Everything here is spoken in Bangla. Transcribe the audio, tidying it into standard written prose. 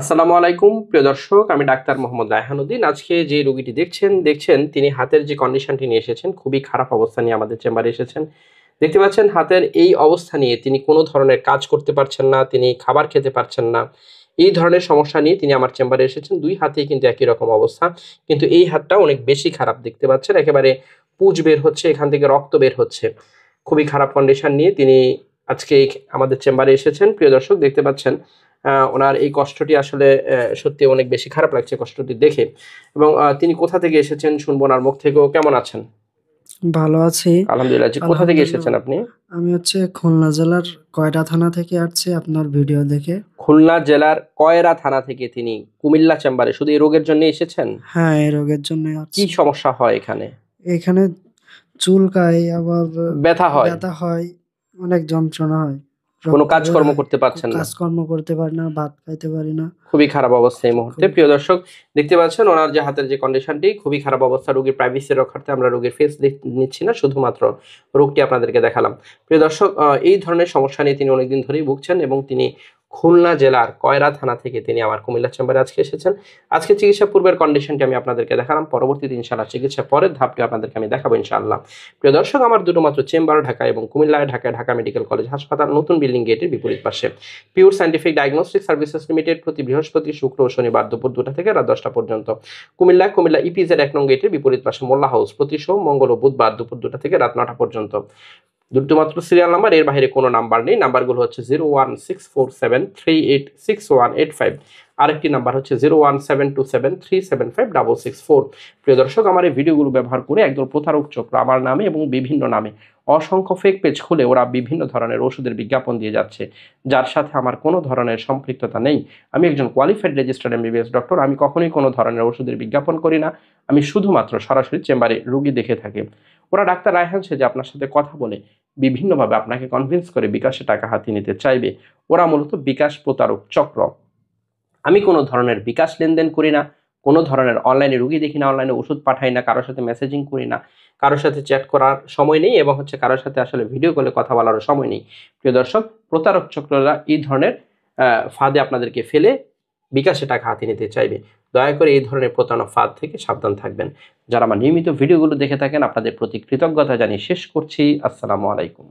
আসসালামু আলাইকুম প্রিয় দর্শক, আমি ডাক্তার মোহাম্মদ রায়হানুদ্দিন। আজকে যে রোগীটি দেখছেন তিনি হাতের যে কন্ডিশনটি নিয়ে এসেছেন, খুবই খারাপ অবস্থা নিয়ে আমাদের চেম্বারে এসেছেন। দেখতে পাচ্ছেন হাতের এই অবস্থা নিয়ে তিনি কোনো ধরনের কাজ করতে পারছেন না, তিনি খাবার খেতে পারছেন না। এই ধরনের সমস্যা নিয়ে তিনি আমার চেম্বারে এসেছেন। দুই হাতেই কিন্তু একই রকম অবস্থা, কিন্তু এই হাতটা অনেক বেশি খারাপ। দেখতে পাচ্ছেন একেবারে পুঁজ বের হচ্ছে, এখান থেকে রক্ত বের হচ্ছে। খুবই খারাপ কন্ডিশন নিয়ে তিনি আজকে আমাদের চেম্বারে এসেছেন। প্রিয় দর্শক, দেখতে পাচ্ছেন ওনার এই কষ্টটি আসলে সত্যি অনেক বেশি খারাপ লাগছে কষ্টটি দেখে। এবং তিনি কোথা থেকে এসেছেন শুনবো ওনার মুখ থেকেও। কেমন আছেন? ভালো আছি। আলহামদুলিল্লাহ। কোথা থেকে এসেছেন আপনি? আমি খুলনা জেলার কয়রা থানা থেকে আসছি আপনার ভিডিও দেখে। খুলনা জেলার কয়রা থানা থেকে তিনি কুমিল্লা চেম্বারে শুধু এই রোগের জন্য এসেছেন? হ্যাঁ, এই রোগের জন্যই কি আসছি। সমস্যা হয় এখানে? এখানে চুলকায়, আবার ব্যথা হয়? ব্যথা হয়, অনেক যন্ত্রণা হয়। কোনো রক্ত বের কাজকর্ম হয়। করতে পারছেন না? কাজকর্ম করতে পারি না, ভাত খাইতে পারি না। খুবই খারাপ অবস্থা এই মুহূর্তে। খুবই প্রিয় খারাপ। দর্শক, দেখতে পাচ্ছেন ওনার যে হাতের যে কন্ডিশনটি খুবই খারাপ অবস্থা। রোগীর প্রাইভেসি রক্ষার্থে আমরা রোগীর ফেস নিচ্ছি না, শুধুমাত্র রোগটি আপনাদেরকে দেখালাম। প্রিয় দর্শক, এই ধরনের সমস্যা নিয়ে তিনি অনেকদিন ধরেই ভুগছেন এবং তিনি খুলনা জেলার কয়রা থানা থেকে তিনি আমার কুমিল্লা চেম্বারে আজকে এসেছেন। আজকে চিকিৎসা পূর্বের কন্ডিশনটি আমি আপনাদেরকে দেখালাম, পরবর্তীতে ইনশাআল্লাহ চিকিৎসা পরের ধাপটি আপনাদেরকে আমি দেখাবো ইনশাআল্লাহ। প্রিয় দর্শক, আমার দুটো মাত্র চেম্বার ঢাকা এবং কুমিল্লায়, ঢাকায় ঢাকা মেডিকেল কলেজ হাসপাতাল নতুন বিল্ডিং গেটের বিপরীত পাশে। Pure scientific diagnostic services limited প্রতি বৃহস্পতি, শুক্র ও শনিবার দুপুর 2টা থেকে রাত 10টা পর্যন্ত। কুমিল্লা ইপিজেড 1 নং গেটের বিপরীত পাশে মোল্লা হাউস প্রতি সোম, মঙ্গল ও বুধবার দুপুর 2টা থেকে রাত 9টা পর্যন্ত। দুটো মাত্র সিরিয়াল নাম্বার, এর বাইরে কোনো নাম্বার নেই। নাম্বারগুলো হচ্ছে 01647386185। আরেকটি নাম্বার হচ্ছে 01727375664। প্রিয় দর্শক, আমার এই ভিডিওগুলো ব্যবহার করে একদল প্রতারক চক্র আমার নামে এবং বিভিন্ন নামে অসংখ্য ফেক পেজ খুলে ওরা বিভিন্ন ধরনের ওষুধের বিজ্ঞাপন দিয়ে যাচ্ছে, যার সাথে আমার কোনো ধরনের সম্পৃক্ততা নেই। আমি একজন কোয়ালিফাইড রেজিস্টার্ড এমবিবিএস ডক্টর। আমি কখনোই কোনো ধরনের ওষুধের বিজ্ঞাপন করি না। আমি শুধুমাত্র সরাসরি চেম্বারে রুগী দেখে থাকি। ওরা ডাক্তার রায়হান সেজে আপনার সাথে কথা বলে বিভিন্নভাবে আপনাকে কনভিন্স করে বিকাশে টাকা হাতিয়ে নিতে চাইবে। ওরা মূলত বিকাশ প্রতারক চক্র। আমি কোনো ধরনের বিকাশ লেনদেন করি না, কোনো ধরনের অনলাইনে রুগী দেখি না, অনলাইনে ওষুধ পাঠাই না, কারোর সাথে মেসেজিং করি না, কারোর সাথে চ্যাট করার সময় নেই এবং কারোর সাথে আসলে ভিডিও কলে কথা বলারও সময় নেই। প্রিয় দর্শক, প্রতারক চক্ররা এই ধরনের ফাঁদে আপনাদেরকে ফেলে বিকাশে টাকা হাতিয়ে নিতে চাইবে। দয়া করে এই ধরনের প্রতারণা ফাঁদ থেকে সাবধান থাকবেন। যারা আমার নিয়মিত ভিডিওগুলো দেখে থাকেন, আপনাদের প্রতি কৃতজ্ঞতা জানিয়ে শেষ করছি। আসসালামু আলাইকুম।